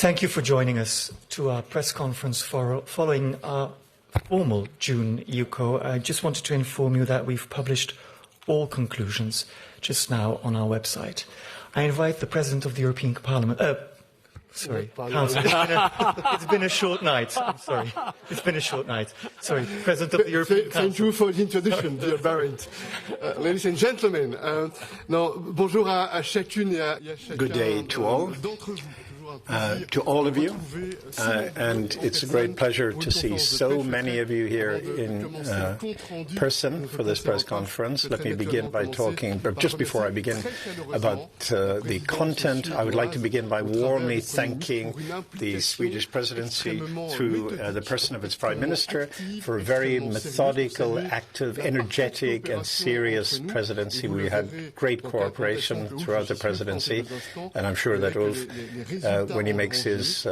Thank you for joining us to our press conference following our formal June UCO. I just wanted to inform you that we've published all conclusions just now on our website. I invite the President of the European Parliament... Council. It's been a short night. I'm sorry. It's been a short night. Sorry, President of the European Council. Thank you for the introduction, dear Barrett. Ladies and gentlemen, bonjour à chacune et à chacun. Good day to all. To all of you, and it's a great pleasure to see so many of you here in person for this press conference. Let me begin by talking, but just before I begin about the content, I would like to begin by warmly thanking the Swedish presidency through the person of its Prime Minister for a very methodical, active, energetic and serious presidency. We had great cooperation throughout the presidency, and I'm sure that Ulf, when he makes his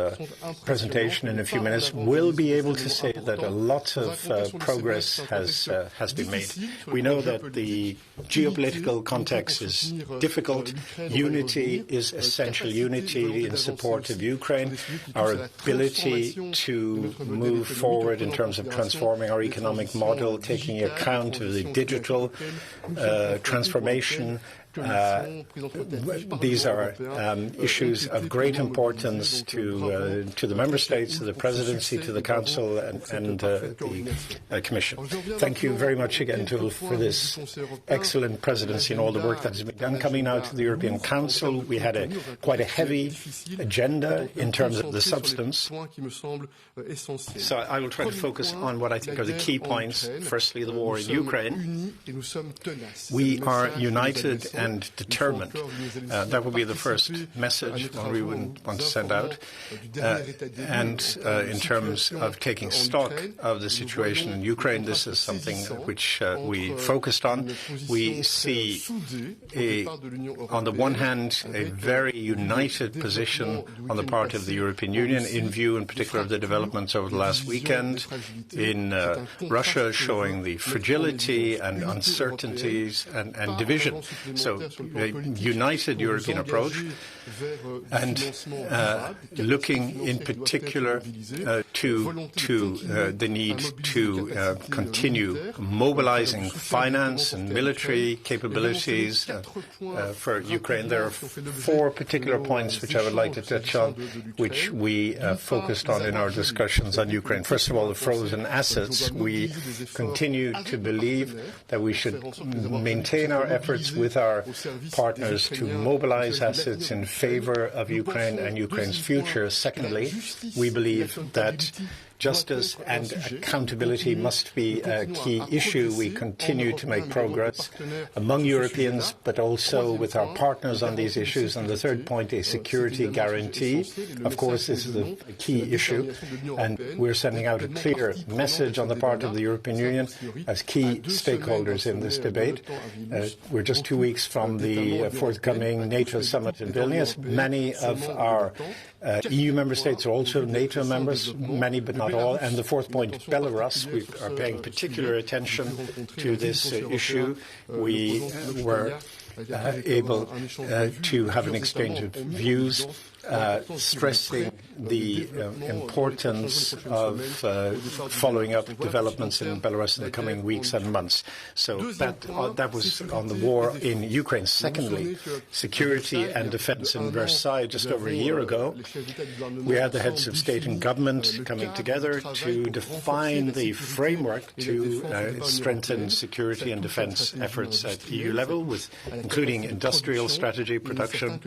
presentation in a few minutes, will be able to say that a lot of progress has been made. We know that the geopolitical context is difficult. Unity is essential. Unity in support of Ukraine. Our ability to move forward in terms of transforming our economic model, taking account of the digital transformation. These are issues of great importance to the Member States, to the Presidency, to the Council and the Commission. Thank you very much again for this excellent presidency and all the work that has been done. Coming now to the European Council, we had quite a heavy agenda in terms of the substance. So I will try to focus on what I think are the key points. Firstly, the war in Ukraine. We are united and determined. That would be the first message we would want to send out. And in terms of taking stock of the situation in Ukraine, this is something which we focused on. We see, on the one hand, a very united position on the part of the European Union in view, in particular, of the developments over the last weekend in Russia, showing the fragility and uncertainties and division. So a united European approach and looking in particular to the need to continue mobilizing finance and military capabilities for Ukraine. There are four particular points which I would like to touch on, which we focused on in our discussions on Ukraine. First of all, the frozen assets. We continue to believe that we should maintain our efforts with our partners to mobilize assets in favor of Ukraine and Ukraine's future. Secondly, we believe that justice and accountability must be a key issue. We continue to make progress among Europeans, but also with our partners on these issues. And the third point, a security guarantee. Of course, this is a key issue, and we're sending out a clear message on the part of the European Union as key stakeholders in this debate. We're just 2 weeks from the forthcoming NATO summit in Vilnius. Many of our EU member states are also NATO members, many but not all. And the fourth point, Belarus. We are paying particular attention to this issue. We were able to have an exchange of views, stressing the importance of following up developments in Belarus in the coming weeks and months. So that was on the war in Ukraine. Secondly, security and defense. In Versailles just over a year ago, we had the heads of state and government coming together to define the framework to strengthen security and defense efforts at EU level, including industrial strategy, production,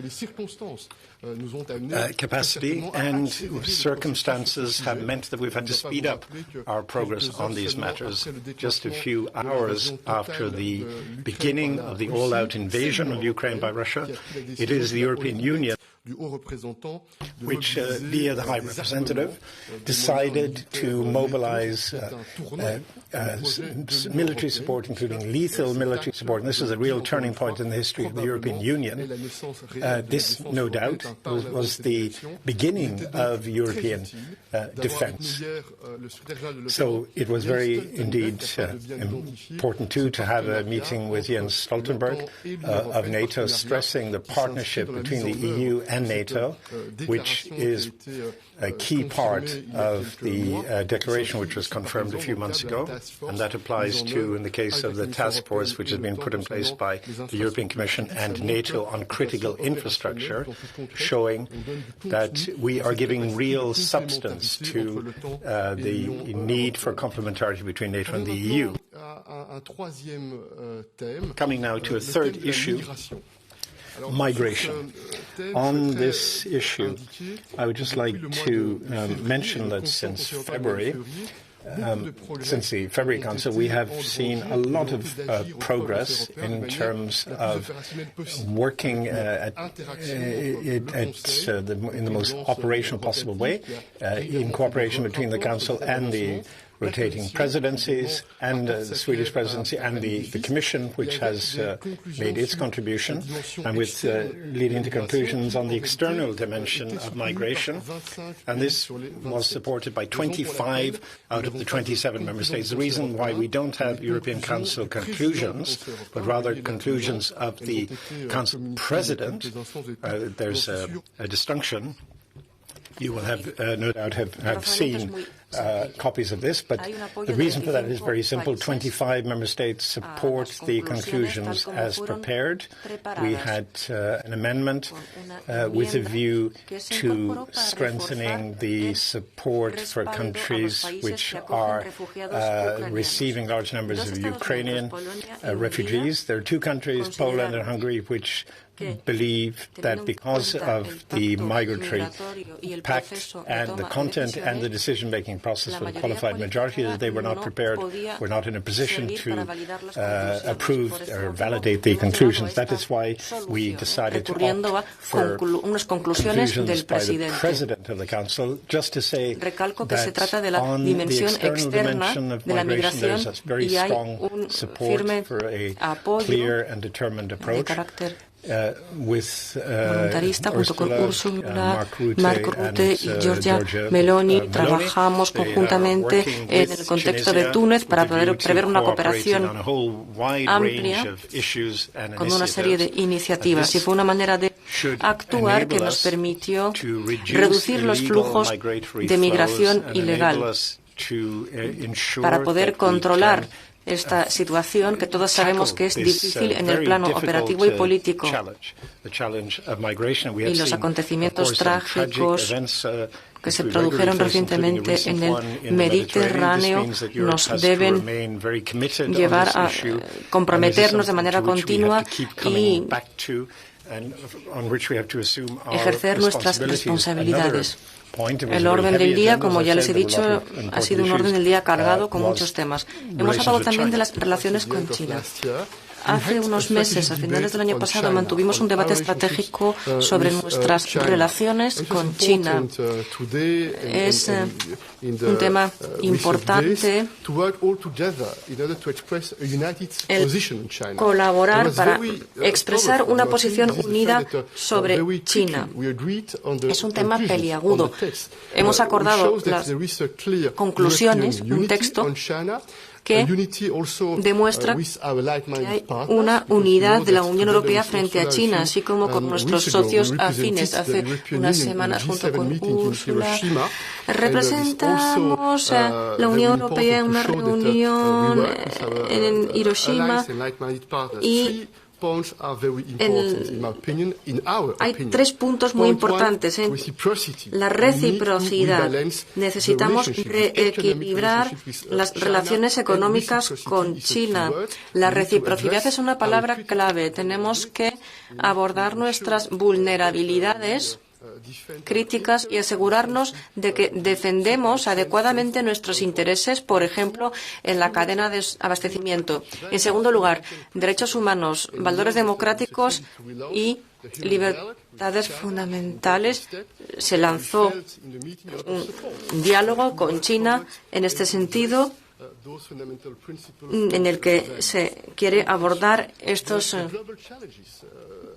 capacity, and circumstances have meant that we've had to speed up our progress on these matters. Just a few hours after the beginning of the all-out invasion of Ukraine by Russia, it is the European Union which, via the High Representative, decided to mobilize military support, including lethal military support. And this is a real turning point in the history of the European Union. This, no doubt, was the beginning of European defense. So it was very, indeed, important, too, to have a meeting with Jens Stoltenberg of NATO, stressing the partnership between the EU and NATO, which is a key part of the declaration which was confirmed a few months ago, and that applies to, in the case of the task force which has been put in place by the European Commission and NATO on critical infrastructure, showing that we are giving real substance to the need for complementarity between NATO and the EU. Coming now to a third issue, migration. On this issue, I would just like to mention that since the February Council, we have seen a lot of progress in terms of working in the most operational possible way, in cooperation between the Council and the rotating presidencies and the Swedish presidency and the Commission, which has made its contribution, and with leading to conclusions on the external dimension of migration. And this was supported by 25 out of the 27 member states. The reason why we don't have European Council conclusions, but rather conclusions of the Council President, there's a distinction. You will have no doubt have seen copies of this, but the reason for that is very simple. 25 member states support the conclusions as prepared. We had an amendment with a view to strengthening the support for countries which are receiving large numbers of Ukrainian refugees. There are two countries, Poland and Hungary, which believe that because of the migratory pact and the content and the decision-making process for the qualified majority, that they were not prepared, were not in a position to approve or validate the conclusions. That is why we decided to opt for conclusions by the President of the Council, just to say that on the external dimension of migration, there's a very strong support for a clear and determined approach. With Ursula, Mark Rutte y Giorgia Meloni trabajamos conjuntamente en el contexto de Túnez para poder prever una cooperación amplia con una serie de iniciativas. Y fue una manera de actuar que nos permitió reducir los flujos de migración ilegal para poder controlar esta situación que todos sabemos que es difícil en el plano operativo y político. Y los acontecimientos trágicos que se produjeron recientemente en el Mediterráneo nos deben llevar a comprometernos de manera continua y ejercer nuestras responsabilidades. El orden del día, como ya les he dicho, ha sido un orden del día cargado con muchos temas. Hemos hablado también de las relaciones con China. Hace unos meses, a finales del año pasado, mantuvimos un debate estratégico sobre nuestras relaciones con China. Es un tema importante el colaborar para expresar una posición unida sobre China. Es un tema peliagudo. Hemos acordado las conclusiones, un texto que demuestra que hay una unidad de la Unión Europea frente a China, así como con nuestros socios afines. Hace unas semanas, junto con Ursula, representamos a la Unión Europea en una reunión en Hiroshima y hay tres puntos muy importantes. La reciprocidad. Necesitamos reequilibrar las relaciones económicas con China. La reciprocidad es una palabra clave. Tenemos que abordar nuestras vulnerabilidades críticas y asegurarnos de que defendemos adecuadamente nuestros intereses, por ejemplo, en la cadena de abastecimiento. En segundo lugar, derechos humanos, valores democráticos y libertades fundamentales. Se lanzó un diálogo con China en este sentido, en el que se quiere abordar estos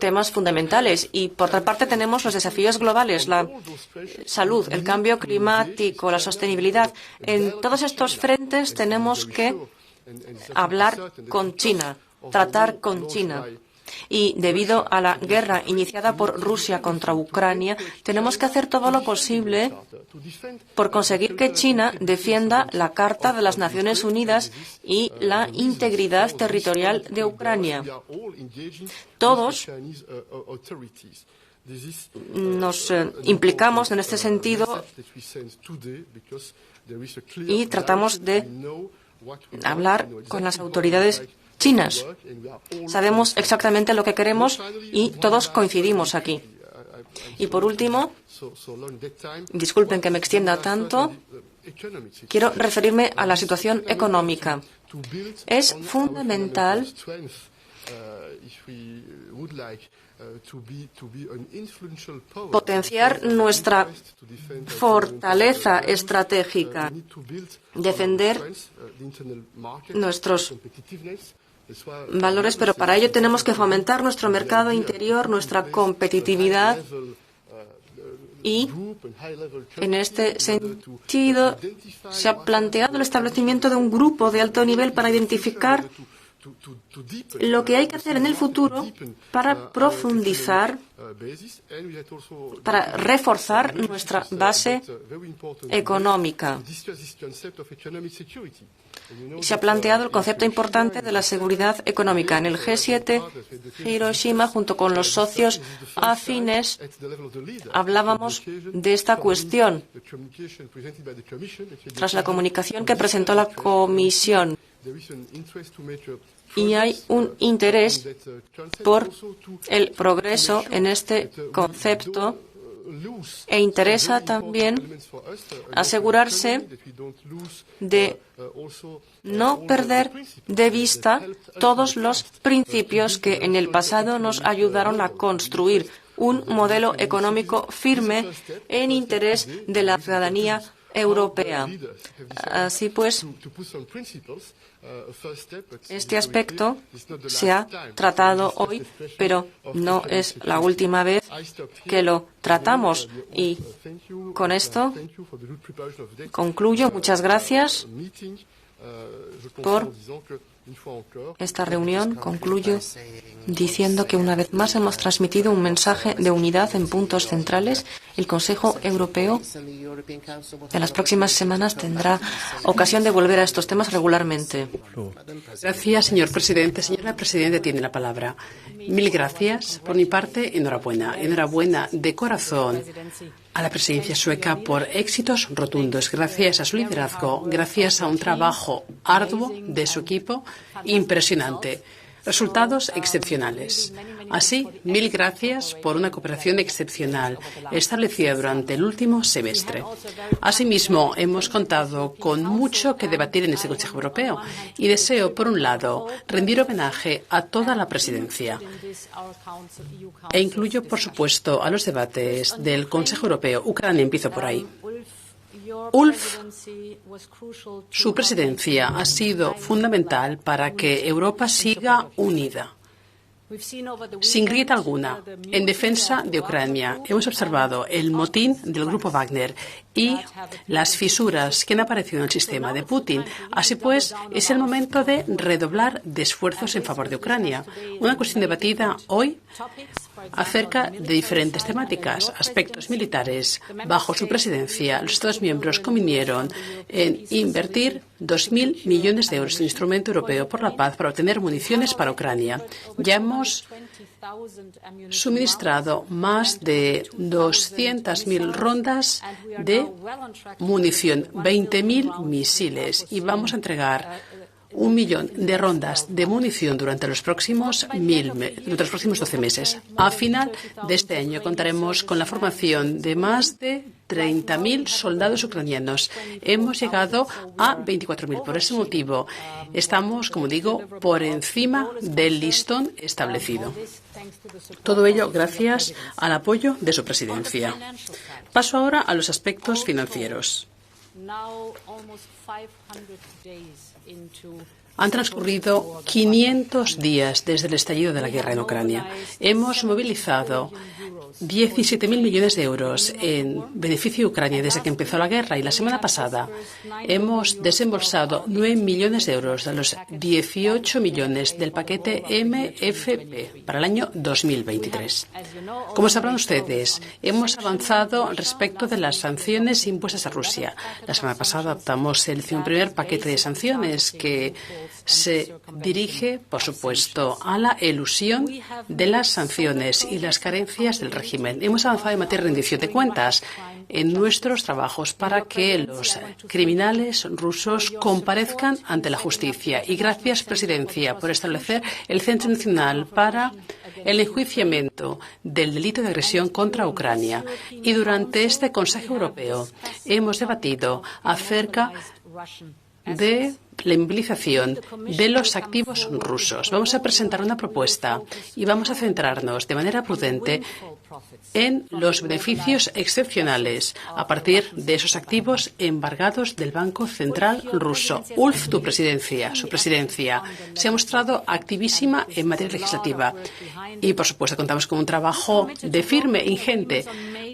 temas fundamentales. Y, por otra parte, tenemos los desafíos globales, la salud, el cambio climático, la sostenibilidad. En todos estos frentes tenemos que hablar con China, tratar con China. Y debido a la guerra iniciada por Rusia contra Ucrania, tenemos que hacer todo lo posible por conseguir que China defienda la Carta de las Naciones Unidas y la integridad territorial de Ucrania. Todos nos implicamos en este sentido y tratamos de hablar con las autoridades chinas. Sabemos exactamente lo que queremos y todos coincidimos aquí. Y por último, disculpen que me extienda tanto, quiero referirme a la situación económica. Es fundamental potenciar nuestra fortaleza estratégica, defender nuestros valores, pero para ello tenemos que fomentar nuestro mercado interior, nuestra competitividad y, en este sentido, se ha planteado el establecimiento de un grupo de alto nivel para identificar lo que hay que hacer en el futuro para profundizar, para reforzar nuestra base económica. Se ha planteado el concepto importante de la seguridad económica. En el G7, Hiroshima, junto con los socios afines, hablábamos de esta cuestión tras la comunicación que presentó la Comisión. Y hay un interés por el progreso en este concepto e interesa también asegurarse de no perder de vista todos los principios que en el pasado nos ayudaron a construir un modelo económico firme en interés de la ciudadanía europea. Así pues, este aspecto se ha tratado hoy, pero no es la última vez que lo tratamos. Y con esto concluyo. Muchas gracias por esta reunión. Concluyo diciendo que una vez más hemos transmitido un mensaje de unidad en puntos centrales. El Consejo Europeo en las próximas semanas tendrá ocasión de volver a estos temas regularmente. Gracias, señor presidente. Señora presidente, tiene la palabra. Mil gracias. Por mi parte, enhorabuena. Enhorabuena de corazón a la presidencia sueca por éxitos rotundos. Gracias a su liderazgo, gracias a un trabajo arduo de su equipo, impresionante. Resultados excepcionales. Así, mil gracias por una cooperación excepcional establecida durante el último semestre. Asimismo, hemos contado con mucho que debatir en este Consejo Europeo y deseo, por un lado, rendir homenaje a toda la presidencia e incluyo, por supuesto, a los debates del Consejo Europeo. Ucrania, empiezo por ahí. Ulf, su presidencia ha sido fundamental para que Europa siga unida, sin grieta alguna, en defensa de Ucrania. Hemos observado el motín del grupo Wagner y las fisuras que han aparecido en el sistema de Putin. Así pues, es el momento de redoblar de esfuerzos en favor de Ucrania. Una cuestión debatida hoy acerca de diferentes temáticas, aspectos militares. Bajo su presidencia, los Estados miembros convinieron en invertir 2.000 millones de euros en el Instrumento Europeo por la Paz para obtener municiones para Ucrania. Ya hemos suministrado más de 200.000 rondas de munición, 20.000 misiles y vamos a entregar 1 millón de rondas de munición durante los próximos 12 meses. A final de este año contaremos con la formación de más de 30.000 soldados ucranianos. Hemos llegado a 24.000. Por ese motivo, estamos, como digo, por encima del listón establecido. Todo ello gracias al apoyo de su presidencia. Paso ahora a los aspectos financieros. Han transcurrido 500 días desde el estallido de la guerra en Ucrania. Hemos movilizado 17.000 millones de euros en beneficio de Ucrania desde que empezó la guerra, y la semana pasada hemos desembolsado 9 millones de euros de los 18 millones del paquete MFP para el año 2023. Como sabrán ustedes, hemos avanzado respecto de las sanciones impuestas a Rusia. La semana pasada adoptamos el primer paquete de sanciones que se dirige, por supuesto, a la elusión de las sanciones y las carencias del régimen. Hemos avanzado en materia de rendición de cuentas en nuestros trabajos para que los criminales rusos comparezcan ante la justicia. Y gracias, Presidencia, por establecer el Centro Nacional para el enjuiciamiento del delito de agresión contra Ucrania. Y durante este Consejo Europeo hemos debatido acerca de la movilización de los activos rusos. Vamos a presentar una propuesta y vamos a centrarnos de manera prudente en los beneficios excepcionales a partir de esos activos embargados del Banco Central ruso. Ulf, su presidencia se ha mostrado activísima en materia legislativa y, por supuesto, contamos con un trabajo de firme ingente.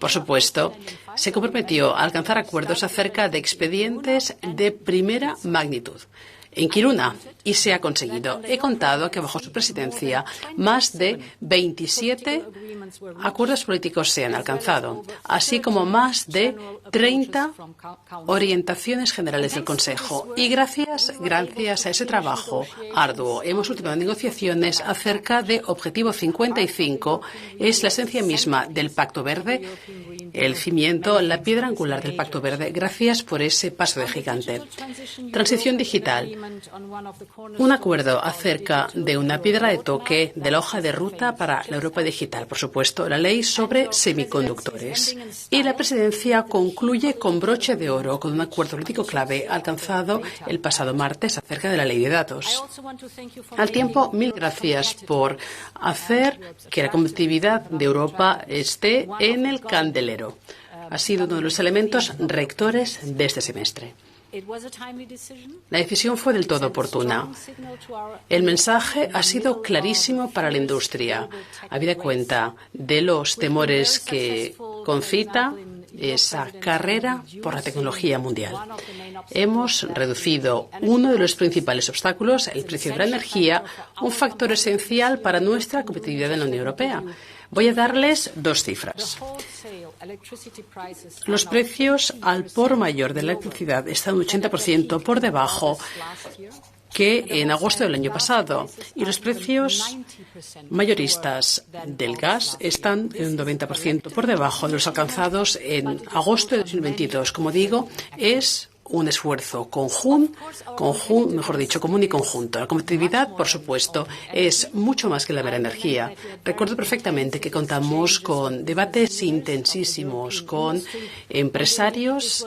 Por supuesto, se comprometió a alcanzar acuerdos acerca de expedientes de primera magnitud en Kiruna, y se ha conseguido. He contado que bajo su presidencia más de 27 acuerdos políticos se han alcanzado, así como más de 30 orientaciones generales del Consejo. Y gracias a ese trabajo arduo hemos ultimado negociaciones acerca de Objetivo 55, es la esencia misma del Pacto Verde, el cimiento, la piedra angular del Pacto Verde. Gracias por ese paso de gigante. Transición digital. Un acuerdo acerca de una piedra de toque de la hoja de ruta para la Europa digital. Por supuesto, la ley sobre semiconductores. Y la presidencia concluye con broche de oro con un acuerdo político clave alcanzado el pasado martes acerca de la ley de datos. Al tiempo, mil gracias por hacer que la competitividad de Europa esté en el candelero. Ha sido uno de los elementos rectores de este semestre. La decisión fue del todo oportuna. El mensaje ha sido clarísimo para la industria, habida cuenta de los temores que concita esa carrera por la tecnología mundial. Hemos reducido uno de los principales obstáculos, el precio de la energía, un factor esencial para nuestra competitividad en la Unión Europea. Voy a darles dos cifras. Los precios al por mayor de la electricidad están un 80% por debajo que en agosto del año pasado, y los precios mayoristas del gas están en un 90% por debajo de los alcanzados en agosto de 2022. Como digo, es un esfuerzo común y conjunto. La competitividad, por supuesto, es mucho más que la mera energía. Recuerdo perfectamente que contamos con debates intensísimos con empresarios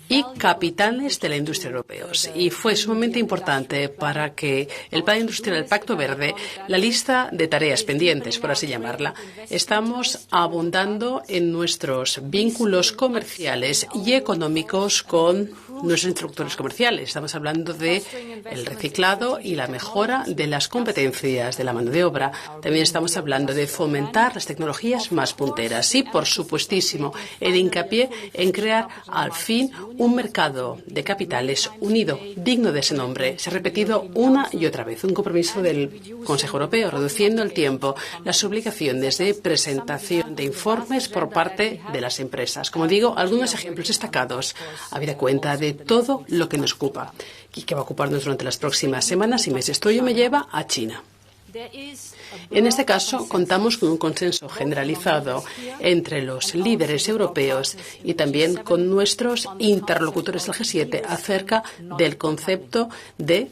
y capitanes de la industria europeos. Y fue sumamente importante para que el Plan Industrial del Pacto Verde, la lista de tareas pendientes, por así llamarla, estamos abundando en nuestros vínculos comerciales y económicos con nuestros instructores comerciales. Estamos hablando de el reciclado y la mejora de las competencias de la mano de obra. También estamos hablando de fomentar las tecnologías más punteras y, por supuestísimo, el hincapié en crear al fin un mercado de capitales unido, digno de ese nombre. Se ha repetido una y otra vez un compromiso del Consejo Europeo, reduciendo el tiempo, las obligaciones de presentación de informes por parte de las empresas. Como digo, algunos ejemplos destacados, habida cuenta de todo lo que nos ocupa y que va a ocuparnos durante las próximas semanas y meses. Esto me lleva a China. En este caso, contamos con un consenso generalizado entre los líderes europeos y también con nuestros interlocutores del G7 acerca del concepto de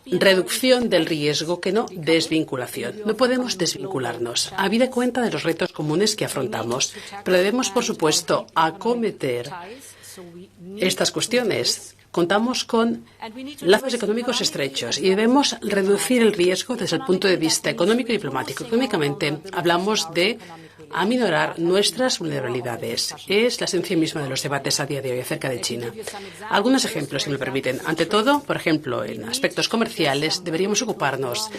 reducción del riesgo que no desvinculación. No podemos desvincularnos, habida cuenta de los retos comunes que afrontamos, pero debemos, por supuesto, acometer estas cuestiones. Contamos con lazos económicos estrechos y debemos reducir el riesgo desde el punto de vista económico y diplomático. Económicamente, hablamos de aminorar nuestras vulnerabilidades. Es la esencia misma de los debates a día de hoy acerca de China. Algunos ejemplos, si me lo permiten. Ante todo, por ejemplo, en aspectos comerciales, deberíamos ocuparnos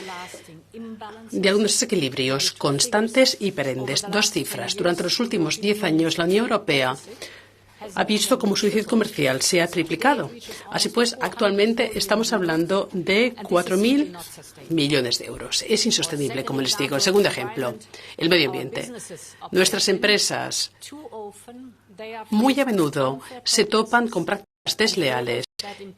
de algunos desequilibrios constantes y perennes. Dos cifras. Durante los últimos 10 años, la Unión Europea ha visto cómo su déficit comercial se ha triplicado. Así pues, actualmente estamos hablando de 4.000 millones de euros. Es insostenible, como les digo. El segundo ejemplo, el medio ambiente. Nuestras empresas muy a menudo se topan con prácticas desleales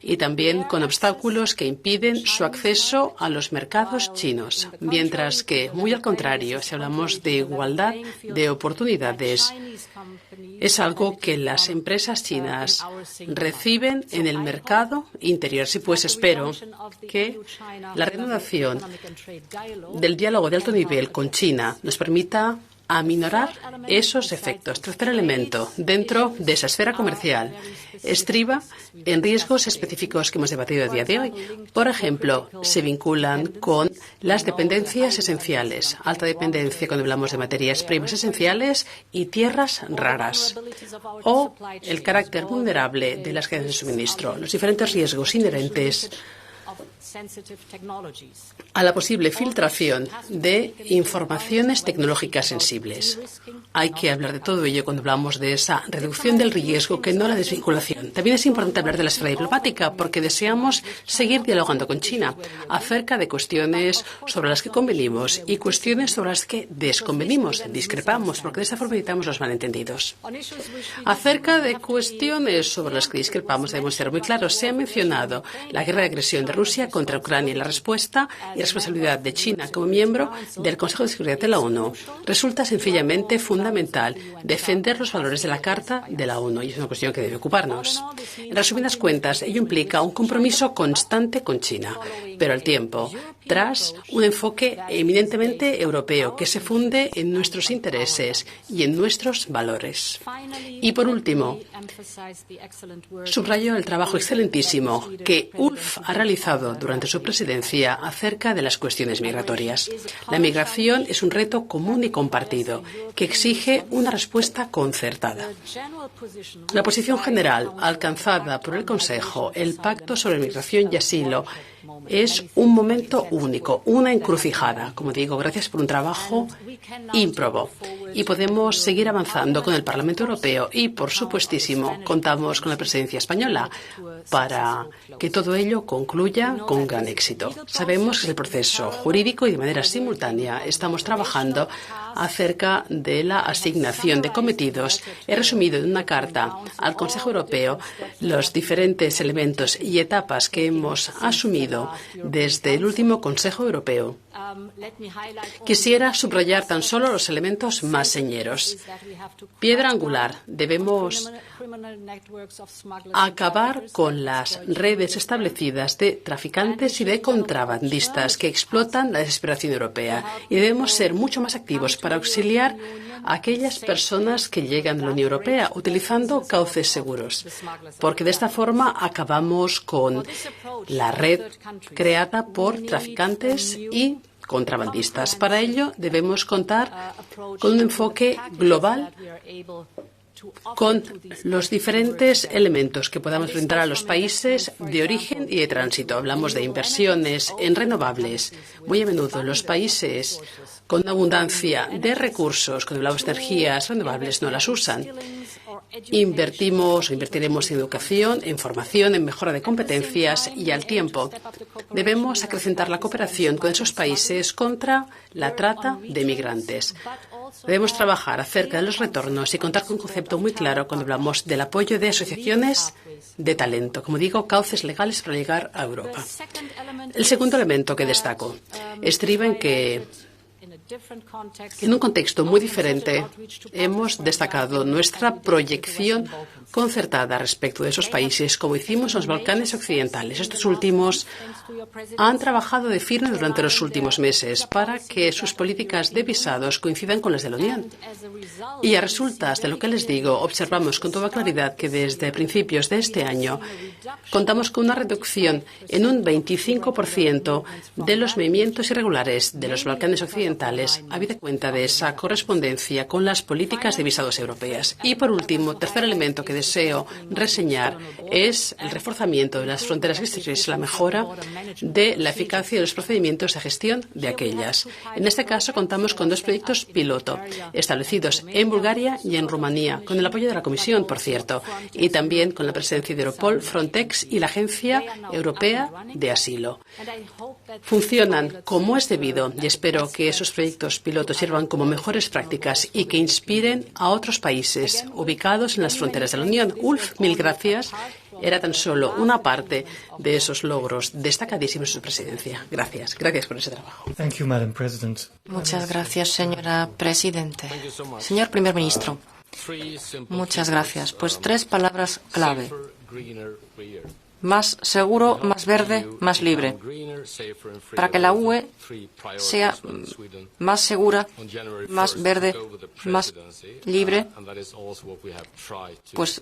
y también con obstáculos que impiden su acceso a los mercados chinos, mientras que, muy al contrario, si hablamos de igualdad de oportunidades, es algo que las empresas chinas reciben en el mercado interior. Así pues, espero que la reanudación del diálogo de alto nivel con China nos permita aminorar esos efectos. Tercer elemento, dentro de esa esfera comercial, estriba en riesgos específicos que hemos debatido a día de hoy. Por ejemplo, se vinculan con las dependencias esenciales, alta dependencia cuando hablamos de materias primas esenciales y tierras raras, o el carácter vulnerable de las cadenas de suministro, los diferentes riesgos inherentes a la posible filtración de informaciones tecnológicas sensibles. Hay que hablar de todo ello cuando hablamos de esa reducción del riesgo, que no la desvinculación. También es importante hablar de la esfera diplomática, porque deseamos seguir dialogando con China acerca de cuestiones sobre las que convenimos y cuestiones sobre las que desconvenimos, discrepamos, porque de esa forma evitamos los malentendidos. Acerca de cuestiones sobre las que discrepamos, debemos ser muy claros. Se ha mencionado la guerra de agresión de Rusia contra Ucrania y la respuesta y responsabilidad de China como miembro del Consejo de Seguridad de la ONU. Resulta sencillamente fundamental defender los valores de la Carta de la ONU, y es una cuestión que debe ocuparnos. En resumidas cuentas, ello implica un compromiso constante con China, pero al tiempo, tras un enfoque eminentemente europeo que se funde en nuestros intereses y en nuestros valores. Y por último, subrayo el trabajo excelentísimo que Ulf ha realizado durante su presidencia acerca de las cuestiones migratorias. La migración es un reto común y compartido que exige una respuesta concertada. La posición general alcanzada por el Consejo, el Pacto sobre Migración y Asilo, es un momento único, una encrucijada, como digo, gracias por un trabajo ímprobo. Y podemos seguir avanzando con el Parlamento Europeo y, por supuestísimo, contamos con la presidencia española para que todo ello concluya con gran éxito. Sabemos que es el proceso jurídico y de manera simultánea estamos trabajando acerca de la asignación de cometidos. He resumido en una carta al Consejo Europeo los diferentes elementos y etapas que hemos asumido desde el último Consejo Europeo. Quisiera subrayar tan solo los elementos más señeros. Piedra angular. Debemos acabar con las redes establecidas de traficantes y de contrabandistas que explotan la desesperación europea, y debemos ser mucho más activos para auxiliar a aquellas personas que llegan a la Unión Europea utilizando cauces seguros, porque de esta forma acabamos con la red creada por traficantes y contrabandistas. Para ello debemos contar con un enfoque global con los diferentes elementos que podamos brindar a los países de origen y de tránsito. Hablamos de inversiones en renovables. Muy a menudo los países con abundancia de recursos, cuando hablamos de energías renovables, no las usan. Invertiremos en educación, en formación, en mejora de competencias y, al tiempo, debemos acrecentar la cooperación con esos países contra la trata de migrantes. Debemos trabajar acerca de los retornos y contar con un concepto muy claro cuando hablamos del apoyo de asociaciones de talento, como digo, cauces legales para llegar a Europa. El segundo elemento que destaco estriba en que, en un contexto muy diferente, hemos destacado nuestra proyección concertada respecto de esos países, como hicimos en los Balcanes occidentales. Estos últimos han trabajado de firme durante los últimos meses para que sus políticas de visados coincidan con las de la Unión. Y a resultas de lo que les digo, observamos con toda claridad que desde principios de este año contamos con una reducción en un 25% de los movimientos irregulares de los Balcanes occidentales globales, habida cuenta de esa correspondencia con las políticas de visados europeas. Y por último, tercer elemento que deseo reseñar es el reforzamiento de las fronteras exteriores y la mejora de la eficacia de los procedimientos de gestión de aquellas. En este caso, contamos con 2 proyectos piloto establecidos en Bulgaria y en Rumanía, con el apoyo de la Comisión, por cierto, y también con la presencia de Europol, Frontex y la Agencia Europea de Asilo. Funcionan como es debido y espero que esos proyectos pilotos sirvan como mejores prácticas y que inspiren a otros países ubicados en las fronteras de la Unión. Ulf, mil gracias. Era tan solo una parte de esos logros destacadísimos de su presidencia. Gracias. Gracias por ese trabajo. Thank you, Madam President. Muchas gracias, señora Presidente. Señor Primer Ministro, muchas gracias. Pues 3 palabras clave. Más seguro, más verde, más libre. Para que la UE sea más segura, más verde, más libre, pues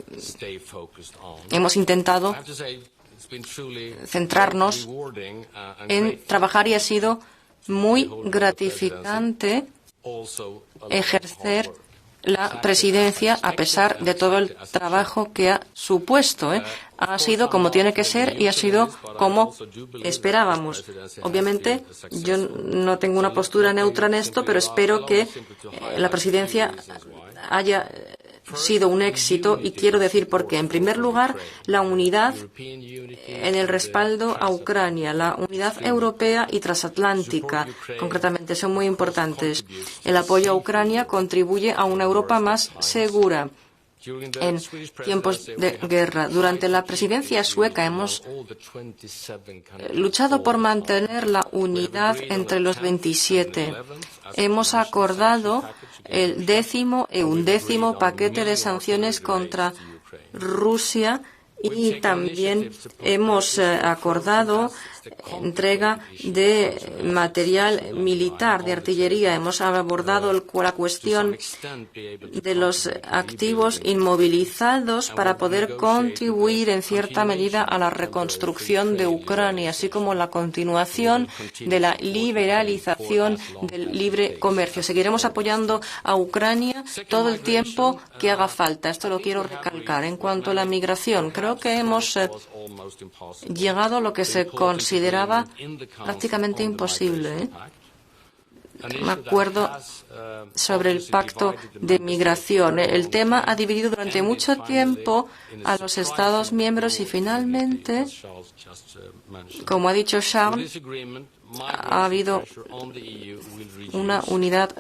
hemos intentado centrarnos en trabajar y ha sido muy gratificante ejercer la presidencia a pesar de todo el trabajo que ha supuesto. Ha sido como tiene que ser y ha sido como esperábamos. Obviamente, yo no tengo una postura neutra en esto, pero espero que la presidencia haya sido un éxito y quiero decir por qué. En primer lugar, la unidad en el respaldo a Ucrania, la unidad europea y transatlántica, concretamente, son muy importantes. El apoyo a Ucrania contribuye a una Europa más segura. En tiempos de guerra, durante la presidencia sueca hemos luchado por mantener la unidad entre los 27. Hemos acordado el 10º y 11º paquete de sanciones contra Rusia y también hemos acordado entrega de material militar, de artillería. Hemos abordado la cuestión de los activos inmovilizados para poder contribuir en cierta medida a la reconstrucción de Ucrania, así como la continuación de la liberalización del libre comercio. Seguiremos apoyando a Ucrania todo el tiempo que haga falta. Esto lo quiero recalcar. En cuanto a la migración, creo que hemos llegado a lo que se consideraba prácticamente imposible. Me acuerdo sobre el pacto de migración. El tema ha dividido durante mucho tiempo a los Estados miembros y finalmente, como ha dicho Charles, ha habido una unidad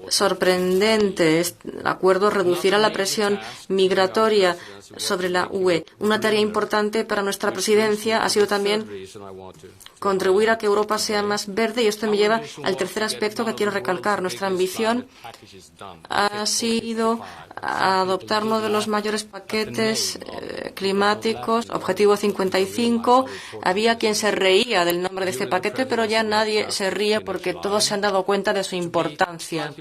sorprendente. El acuerdo reducirá la presión migratoria sobre la UE. Una tarea importante para nuestra presidencia ha sido también contribuir a que Europa sea más verde y esto me lleva al tercer aspecto que quiero recalcar. Nuestra ambición ha sido adoptar uno de los mayores paquetes climáticos, Objetivo 55. Había quien se reía del nombre de este paquete, pero ya nadie se ríe porque todos se han dado cuenta de su importancia.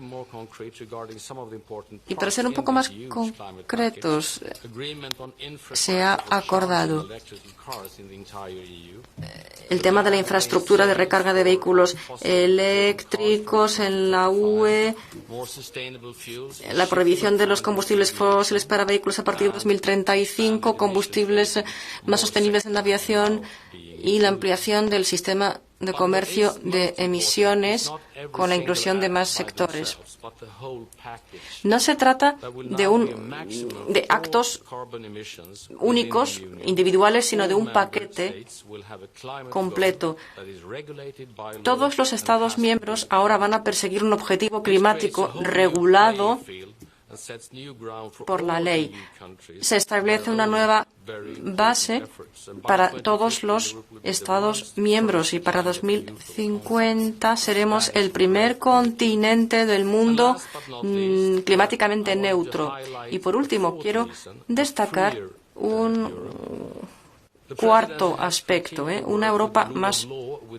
Y para ser un poco más concretos, se ha acordado el tema de la infraestructura de recarga de vehículos eléctricos en la UE, la prohibición de los combustibles fósiles para vehículos a partir de 2035, combustibles más sostenibles en la aviación y la ampliación del sistema de comercio de emisiones con la inclusión de más sectores. No se trata de actos únicos, individuales, sino de un paquete completo. Todos los Estados miembros ahora van a perseguir un objetivo climático regulado por la ley. Se establece una nueva base para todos los Estados miembros y para 2050 seremos el primer continente del mundo climáticamente neutro. Y por último, quiero destacar un cuarto aspecto, una Europa más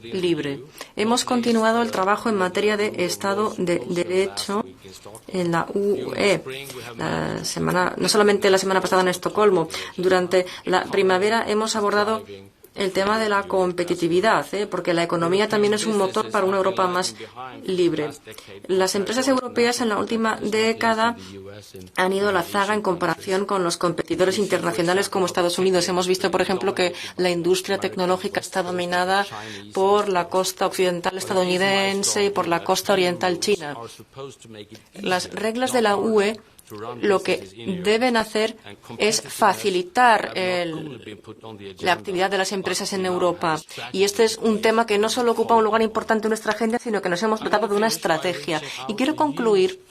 libre. Hemos continuado el trabajo en materia de Estado de Derecho en la UE. No solamente la semana pasada en Estocolmo, durante la primavera hemos abordado el tema de la competitividad, porque la economía también es un motor para una Europa más libre. Las empresas europeas en la última década han ido a la zaga en comparación con los competidores internacionales como Estados Unidos. Hemos visto, por ejemplo, que la industria tecnológica está dominada por la costa occidental estadounidense y por la costa oriental china. Las reglas de la UE lo que deben hacer es facilitar la actividad de las empresas en Europa. Y este es un tema que no solo ocupa un lugar importante en nuestra agenda, sino que nos hemos dotado de una estrategia. Y quiero concluir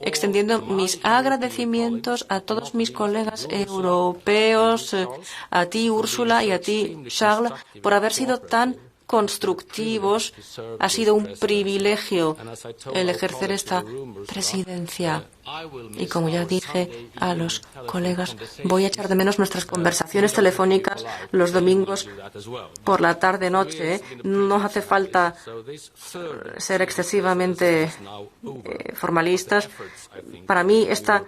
extendiendo mis agradecimientos a todos mis colegas europeos, a ti, Úrsula, y a ti, Charles, por haber sido tan constructivos. Ha sido un privilegio el ejercer esta presidencia. Y como ya dije a los colegas, voy a echar de menos nuestras conversaciones telefónicas los domingos por la tarde-noche. No hace falta ser excesivamente formalistas. Para mí, esta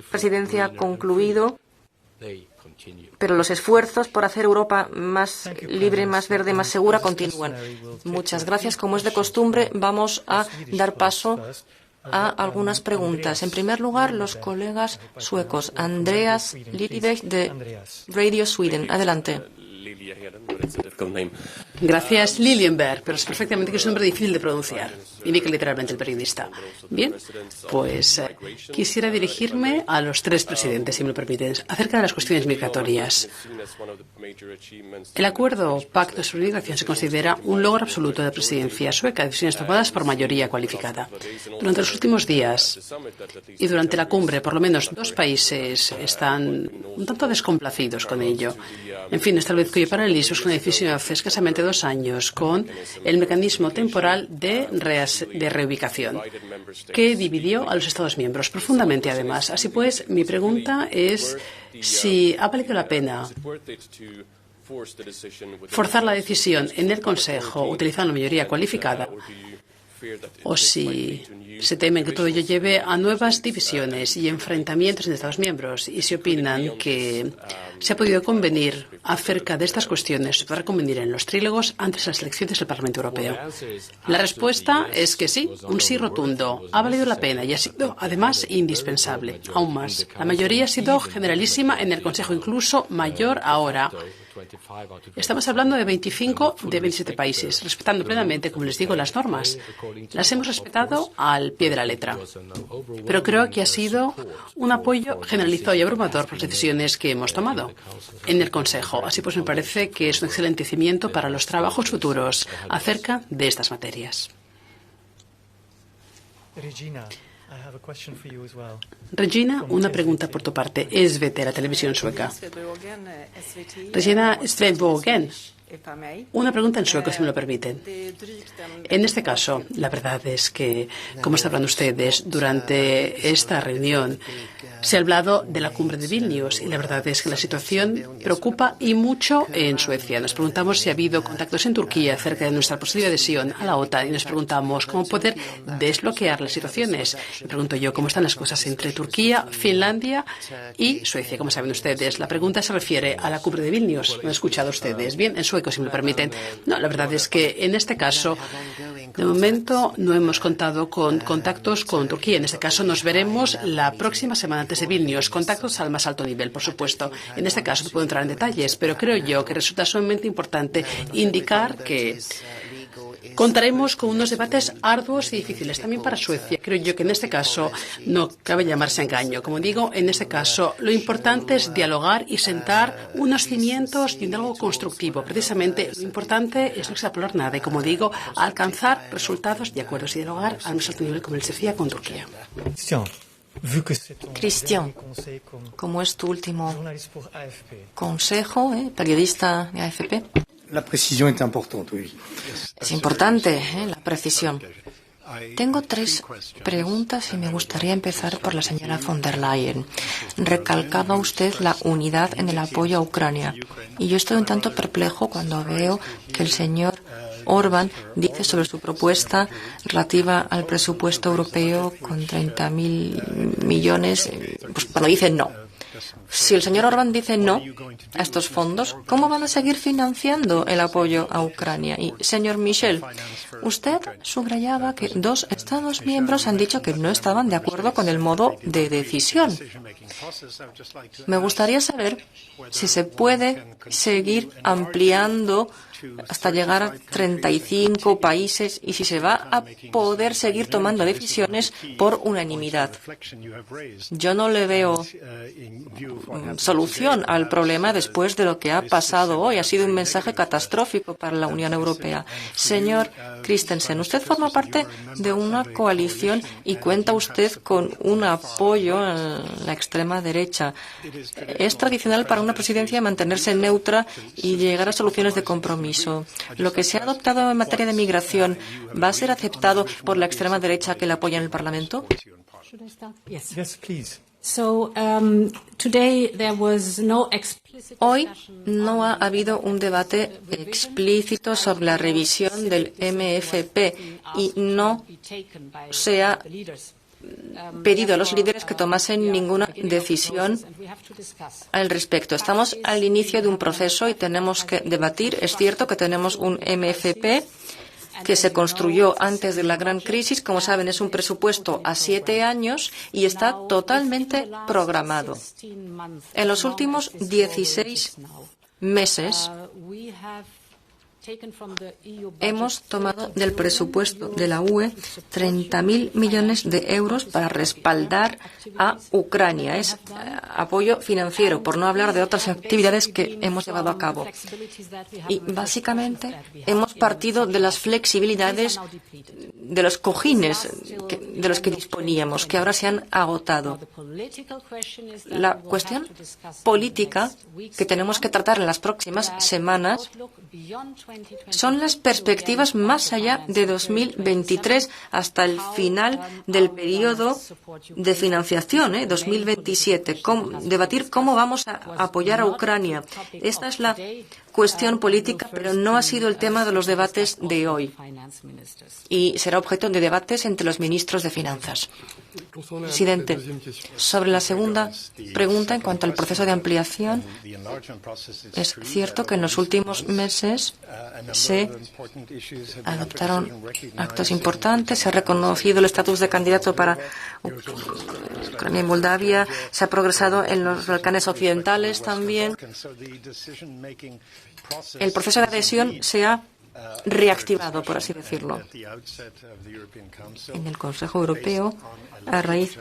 presidencia ha concluido, pero los esfuerzos por hacer Europa más libre, más verde, más segura continúan. Muchas gracias. Como es de costumbre, vamos a dar paso a algunas preguntas. En primer lugar, los colegas suecos. Andreas Liljeberg de Radio Sweden. Adelante. Gracias, Lilienberg, pero es perfectamente que es un nombre difícil de pronunciar, indica literalmente el periodista. Bien, pues quisiera dirigirme a los tres presidentes, si me lo permiten, acerca de las cuestiones migratorias. El acuerdo Pacto sobre Migración se considera un logro absoluto de la presidencia sueca, decisiones tomadas por mayoría cualificada. Durante los últimos días y durante la cumbre, por lo menos 2 países están un tanto descomplacidos con ello. En fin, establezco paralelismos con la decisión hace escasamente 2 años con el mecanismo temporal de reubicación, que dividió a los Estados miembros profundamente, además. Así pues, mi pregunta es si ha valido la pena forzar la decisión en el Consejo utilizando mayoría cualificada, o si se teme que todo ello lleve a nuevas divisiones y enfrentamientos entre Estados miembros, y si opinan que se ha podido convenir acerca de estas cuestiones, se podrá convenir en los trílogos antes de las elecciones del Parlamento Europeo. La respuesta es que sí, un sí rotundo. Ha valido la pena y ha sido, además, indispensable. Aún más, la mayoría ha sido generalísima en el Consejo, incluso mayor ahora. Estamos hablando de 25 de 27 países, respetando plenamente, como les digo, las normas. Las hemos respetado al pie de la letra. Pero creo que ha sido un apoyo generalizado y abrumador por las decisiones que hemos tomado en el Consejo. Así pues, me parece que es un excelente cimiento para los trabajos futuros acerca de estas materias. Regina, una pregunta por tu parte. SVT, la televisión sueca. Regina Svedvågen. Una pregunta en sueco, si me lo permiten. En este caso, la verdad es que, como están hablando ustedes, durante esta reunión se ha hablado de la cumbre de Vilnius y la verdad es que la situación preocupa y mucho en Suecia. Nos preguntamos si ha habido contactos en Turquía acerca de nuestra posible adhesión a la OTAN y nos preguntamos cómo poder desbloquear las situaciones. Me pregunto yo cómo están las cosas entre Turquía, Finlandia y Suecia. Como saben ustedes, la pregunta se refiere a la cumbre de Vilnius. ¿Lo han escuchado ustedes? Bien, en sueco, si me lo permiten. No, la verdad es que en este caso, de momento, no hemos contado con contactos con Turquía. En este caso, nos veremos la próxima semana antes de Vilnius. Contactos al más alto nivel, por supuesto. En este caso, no puedo entrar en detalles, pero creo yo que resulta sumamente importante indicar que contaremos con unos debates arduos y difíciles también para Suecia. Creo yo que en este caso no cabe llamarse engaño. Como digo, en este caso lo importante es dialogar y sentar unos cimientos y un diálogo constructivo. Precisamente lo importante es no extrapolar nada y, como digo, alcanzar resultados de acuerdos y dialogar al más alto nivel, como les decía, con Turquía. Cristian, como es tu último consejo, periodista de AFP. La precisión es importante, oui. Es importante, la precisión. Tengo 3 preguntas y me gustaría empezar por la señora von der Leyen. Recalcaba usted la unidad en el apoyo a Ucrania. Y yo estoy un tanto perplejo cuando veo que el señor Orbán dice sobre su propuesta relativa al presupuesto europeo con 30.000 millones, pues cuando dice no. Si el señor Orbán dice no a estos fondos, ¿cómo van a seguir financiando el apoyo a Ucrania? Y, señor Michel, usted subrayaba que 2 Estados miembros han dicho que no estaban de acuerdo con el modo de decisión. Me gustaría saber si se puede seguir ampliando hasta llegar a 35 países y si se va a poder seguir tomando decisiones por unanimidad. Yo no le veo solución al problema después de lo que ha pasado hoy. Ha sido un mensaje catastrófico para la Unión Europea. Señor Christensen, usted forma parte de una coalición y cuenta usted con un apoyo en la extrema derecha. Es tradicional para una presidencia mantenerse neutra y llegar a soluciones de compromiso. Lo que se ha adoptado en materia de migración va a ser aceptado por la extrema derecha que la apoya en el Parlamento. Yes, please. Hoy no ha habido un debate explícito sobre la revisión del MFP y no se ha pedido a los líderes que tomasen ninguna decisión al respecto. Estamos al inicio de un proceso y tenemos que debatir. Es cierto que tenemos un MFP que se construyó antes de la gran crisis. Como saben, es un presupuesto a 7 años y está totalmente programado. En los últimos 16 meses hemos tomado del presupuesto de la UE 30.000 millones de euros para respaldar a Ucrania. Es apoyo financiero, por no hablar de otras actividades que hemos llevado a cabo. Y básicamente hemos partido de las flexibilidades, de los cojines de los que disponíamos, que ahora se han agotado. La cuestión política que tenemos que tratar en las próximas semanas son las perspectivas más allá de 2023 hasta el final del periodo de financiación, 2027. Debatir cómo vamos a apoyar a Ucrania. Esta es la cuestión política, pero no ha sido el tema de los debates de hoy. Y será objeto de debates entre los ministros de Finanzas. Presidente, sobre la segunda pregunta en cuanto al proceso de ampliación, es cierto que en los últimos meses se adoptaron actos importantes, se ha reconocido el estatus de candidato para Ucrania y Moldavia, se ha progresado en los Balcanes occidentales también. El proceso de adhesión se ha reactivado, por así decirlo. En el Consejo Europeo, a raíz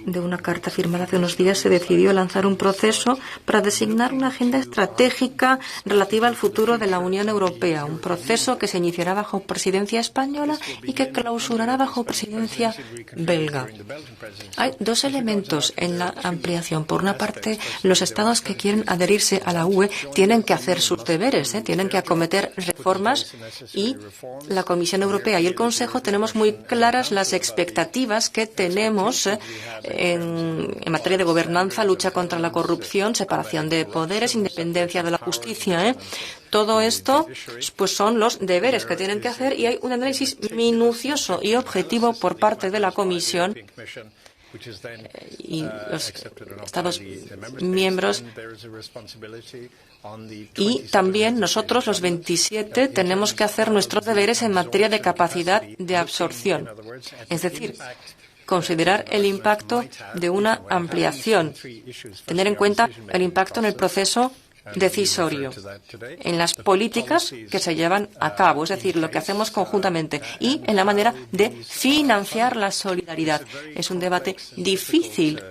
de una carta firmada hace unos días, se decidió lanzar un proceso para designar una agenda estratégica relativa al futuro de la Unión Europea, un proceso que se iniciará bajo presidencia española y que clausurará bajo presidencia belga. Hay 2 elementos en la ampliación. Por una parte, los estados que quieren adherirse a la UE tienen que hacer sus deberes, tienen que acometer reformas, y la Comisión Europea y el Consejo tenemos muy claras las expectativas que tenemos en materia de gobernanza, lucha contra la corrupción, separación de poderes, independencia de la justicia. Todo esto pues son los deberes que tienen que hacer y hay un análisis minucioso y objetivo por parte de la Comisión y los Estados miembros, y también nosotros, los 27, tenemos que hacer nuestros deberes en materia de capacidad de absorción, es decir, considerar el impacto de una ampliación, tener en cuenta el impacto en el proceso decisorio, en las políticas que se llevan a cabo, es decir, lo que hacemos conjuntamente, y en la manera de financiar la solidaridad. Es un debate difícil,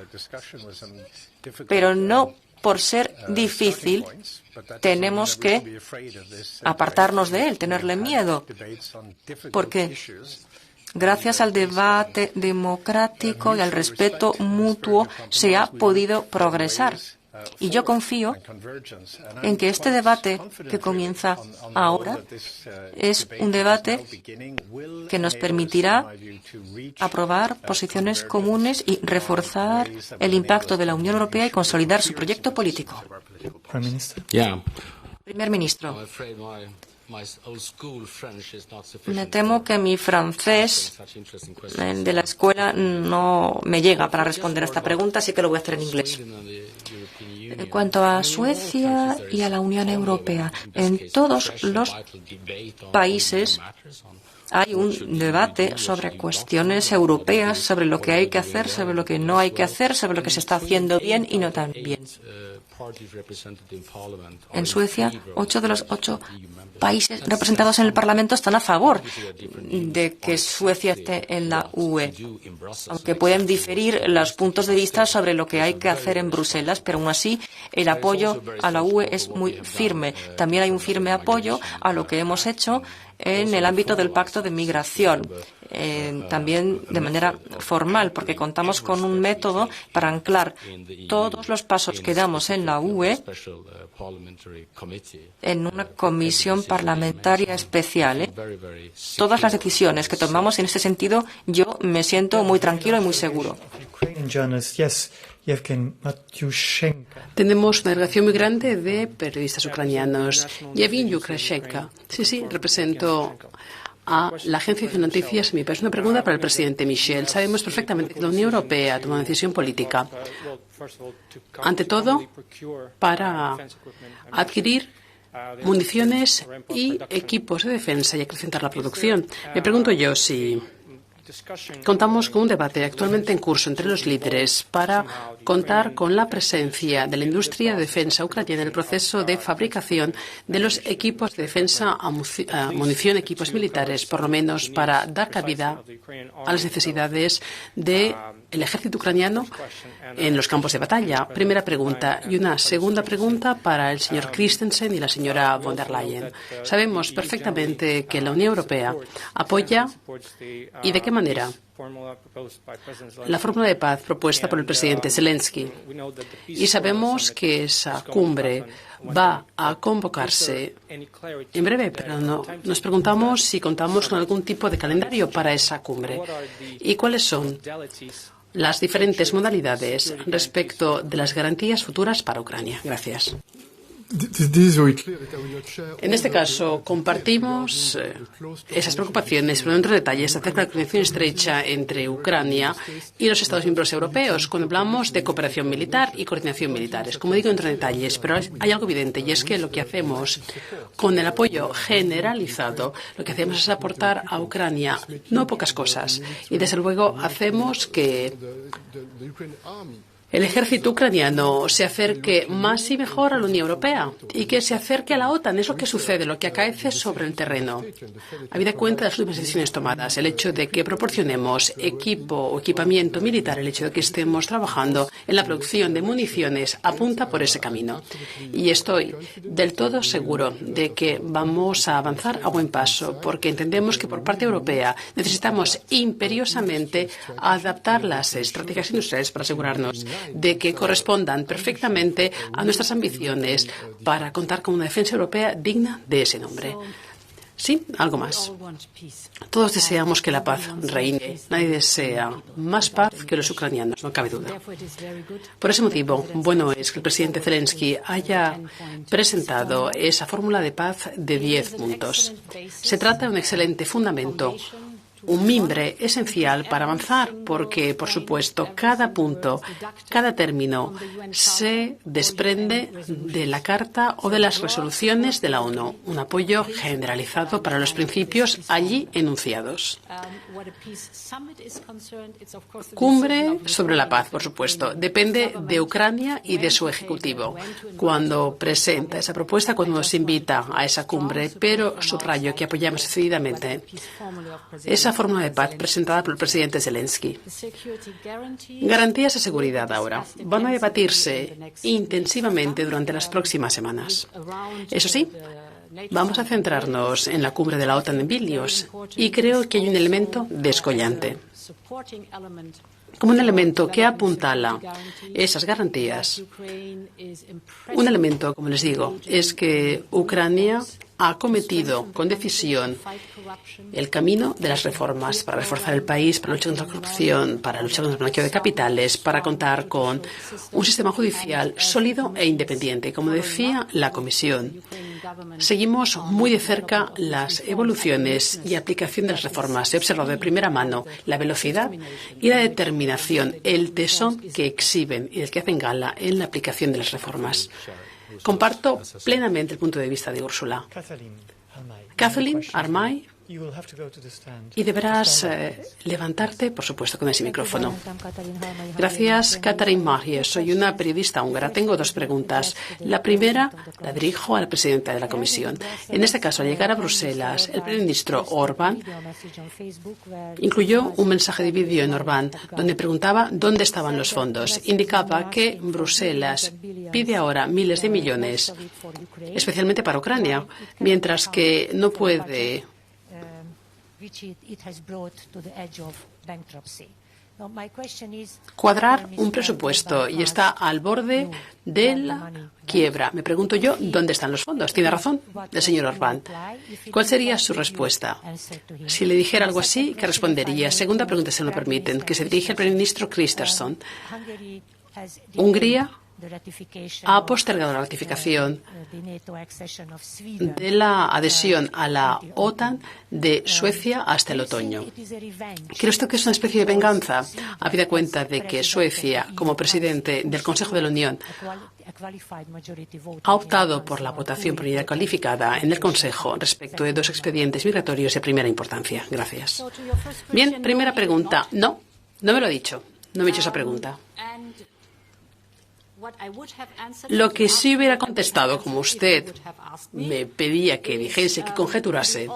pero no por ser difícil tenemos que apartarnos de él, tenerle miedo, porque gracias al debate democrático y al respeto mutuo se ha podido progresar. Y yo confío en que este debate que comienza ahora es un debate que nos permitirá aprobar posiciones comunes y reforzar el impacto de la Unión Europea y consolidar su proyecto político. Primer ministro. Me temo que mi francés de la escuela no me llega para responder a esta pregunta, así que lo voy a hacer en inglés. En cuanto a Suecia y a la Unión Europea, en todos los países hay un debate sobre cuestiones europeas, sobre lo que hay que hacer, sobre lo que no hay que hacer, sobre lo que se está haciendo bien y no tan bien. En Suecia, 8 de los 8 países representados en el Parlamento están a favor de que Suecia esté en la UE, aunque pueden diferir los puntos de vista sobre lo que hay que hacer en Bruselas, pero aún así el apoyo a la UE es muy firme. También hay un firme apoyo a lo que hemos hecho en el ámbito del Pacto de Migración, también de manera formal, porque contamos con un método para anclar todos los pasos que damos en la UE en una comisión parlamentaria especial. Todas las decisiones que tomamos en este sentido, yo me siento muy tranquilo y muy seguro. Tenemos una delegación muy grande de periodistas ucranianos. Yevgeny Yukrashenko. Sí, represento a la agencia de noticias en mi país. Una pregunta para el presidente Michel. Sabemos perfectamente que la Unión Europea toma una decisión política. Ante todo, para adquirir municiones y equipos de defensa y acrecentar la producción. Me pregunto yo si contamos con un debate actualmente en curso entre los líderes para contar con la presencia de la industria de defensa ucraniana en el proceso de fabricación de los equipos de defensa a munición, equipos militares, por lo menos para dar cabida a las necesidades del ejército ucraniano en los campos de batalla. Primera pregunta. Y una segunda pregunta para el señor Christensen y la señora von der Leyen. Sabemos perfectamente que la Unión Europea apoya y de qué manera la fórmula de paz propuesta por el presidente Zelensky. Y sabemos que esa cumbre va a convocarse en breve, pero nos preguntamos si contamos con algún tipo de calendario para esa cumbre y cuáles son las diferentes modalidades respecto de las garantías futuras para Ucrania. Gracias. En este caso, compartimos esas preocupaciones, pero entre detalles acerca de la coordinación estrecha entre Ucrania y los Estados miembros europeos, cuando hablamos de cooperación militar y coordinación militares. Como digo, entre detalles, pero hay algo evidente, y es que lo que hacemos con el apoyo generalizado, lo que hacemos es aportar a Ucrania no pocas cosas, y desde luego hacemos que el ejército ucraniano se acerque más y mejor a la Unión Europea y que se acerque a la OTAN. Es lo que sucede, lo que acaece sobre el terreno. Habida cuenta de las últimas decisiones tomadas, el hecho de que proporcionemos equipo o equipamiento militar, el hecho de que estemos trabajando en la producción de municiones, apunta por ese camino. Y estoy del todo seguro de que vamos a avanzar a buen paso, porque entendemos que por parte europea necesitamos imperiosamente adaptar las estrategias industriales para asegurarnos de que correspondan perfectamente a nuestras ambiciones para contar con una defensa europea digna de ese nombre. Sí, algo más. Todos deseamos que la paz reine. Nadie desea más paz que los ucranianos, no cabe duda. Por ese motivo, bueno es que el presidente Zelensky haya presentado esa fórmula de paz de 10 puntos. Se trata de un excelente fundamento, un mimbre esencial para avanzar, porque, por supuesto, cada punto, cada término se desprende de la Carta o de las resoluciones de la ONU, un apoyo generalizado para los principios allí enunciados. Cumbre sobre la paz, por supuesto, depende de Ucrania y de su ejecutivo cuando presenta esa propuesta, cuando nos invita a esa cumbre, pero subrayo que apoyamos decididamente esa fórmula de paz presentada por el presidente Zelensky. Garantías de seguridad ahora van a debatirse intensivamente durante las próximas semanas. Eso sí, vamos a centrarnos en la cumbre de la OTAN en Vilnius y creo que hay un elemento descollante. Como un elemento que apuntala esas garantías. Un elemento, como les digo, es que Ucrania ha acometido con decisión el camino de las reformas para reforzar el país, para luchar contra la corrupción, para luchar contra el blanqueo de capitales, para contar con un sistema judicial sólido e independiente. Como decía la Comisión, Seguimos muy de cerca las evoluciones y aplicación de las reformas. He observado de primera mano la velocidad y la determinación, el tesón que exhiben y del que hacen gala en la aplicación de las reformas. Comparto plenamente el punto de vista de Úrsula. Kathleen Armay, y deberás levantarte, por supuesto, con ese micrófono. Gracias, Catherine Marje. Soy una periodista húngara. Tengo dos preguntas. La primera la dirijo a la presidenta de la Comisión. En este caso, al llegar a Bruselas, el primer ministro Orbán incluyó un mensaje de vídeo en Orbán donde preguntaba dónde estaban los fondos. Indicaba que Bruselas pide ahora miles de millones, especialmente para Ucrania, mientras que no puede cuadrar un presupuesto y está al borde de la quiebra. Me pregunto yo, ¿dónde están los fondos? Tiene razón el señor Orbán. ¿Cuál sería su respuesta? Si le dijera algo así, ¿qué respondería? Segunda pregunta, si me lo permiten, que se dirige al primer ministro Kristersson. Hungría ha postergado la ratificación de la adhesión a la OTAN de Suecia hasta el otoño. ¿Cree usted que es una especie de venganza, habida cuenta de que Suecia, como presidente del Consejo de la Unión, ha optado por la votación por unanimidad calificada en el Consejo respecto de dos expedientes migratorios de primera importancia? Gracias. Bien, primera pregunta. No me lo ha dicho. No me ha hecho esa pregunta. Lo que sí hubiera contestado, como usted me pedía que dijese, que conjeturase,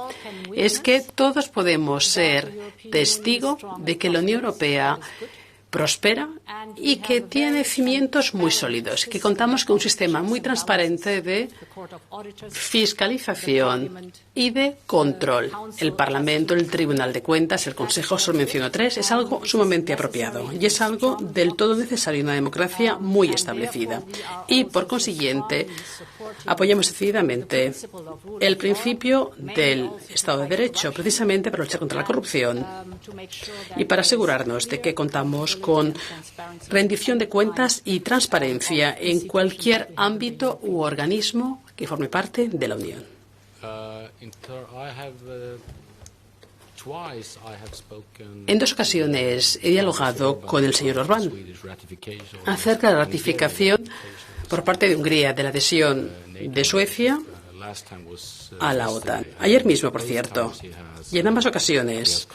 es que todos podemos ser testigos de que la Unión Europea prospera y que tiene cimientos muy sólidos, que contamos con un sistema muy transparente de fiscalización y de control. El Parlamento, el Tribunal de Cuentas, el Consejo, solo menciono tres, es algo sumamente apropiado y es algo del todo necesario en una democracia muy establecida. Y, por consiguiente, apoyamos decididamente el principio del Estado de Derecho, precisamente para luchar contra la corrupción y para asegurarnos de que contamos con rendición de cuentas y transparencia en cualquier ámbito u organismo que forme parte de la Unión. En dos ocasiones he dialogado con el señor Orbán acerca de la ratificación por parte de Hungría de la adhesión de Suecia a la OTAN. Ayer mismo, por cierto, y en ambas ocasiones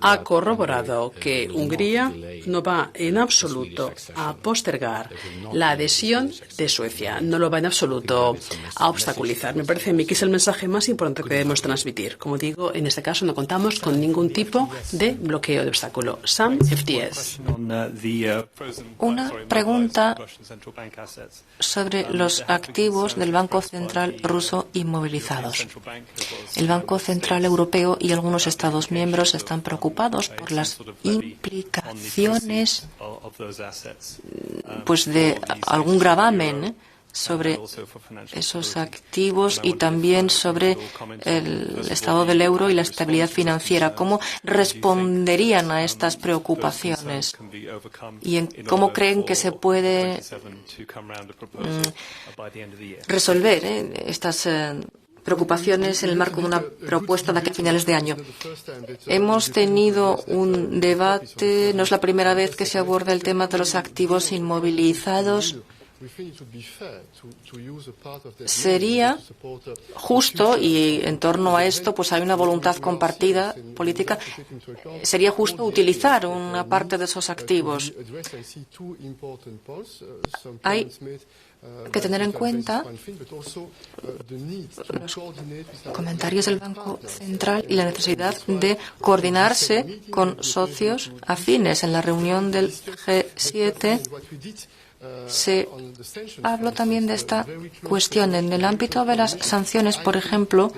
ha corroborado que Hungría no va en absoluto a postergar la adhesión de Suecia, no lo va en absoluto a obstaculizar. Me parece a mí que es el mensaje más importante que debemos transmitir. Como digo, en este caso no contamos con ningún tipo de bloqueo de obstáculo. Sam, FTS. Una pregunta sobre los activos del Banco Central ruso inmovilizados. El Banco Central Europeo y algunos Estados miembros están preocupados por las implicaciones de algún gravamen sobre esos activos y también sobre el estado del euro y la estabilidad financiera. ¿Cómo responderían a estas preocupaciones? ¿Y cómo creen que se puede resolver estas preocupaciones en el marco de una propuesta de aquí a finales de año? Hemos tenido un debate, no es la primera vez que se aborda el tema de los activos inmovilizados. Sería justo, y en torno a esto pues hay una voluntad compartida política, sería justo utilizar una parte de esos activos. Hay que tener en cuenta los comentarios del Banco Central y la necesidad de coordinarse con socios afines. En la reunión del G7 se habló también de esta cuestión. En el ámbito de las sanciones, por ejemplo,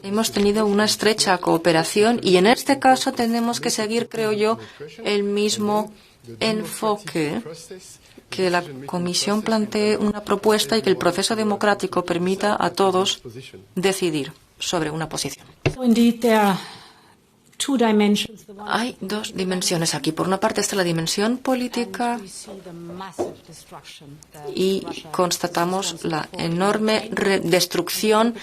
hemos tenido una estrecha cooperación y en este caso tenemos que seguir, creo yo, el mismo enfoque, que la Comisión plantee una propuesta y que el proceso democrático permita a todos decidir sobre una posición. Hay dos dimensiones aquí. Por una parte está la dimensión política y constatamos la enorme destrucción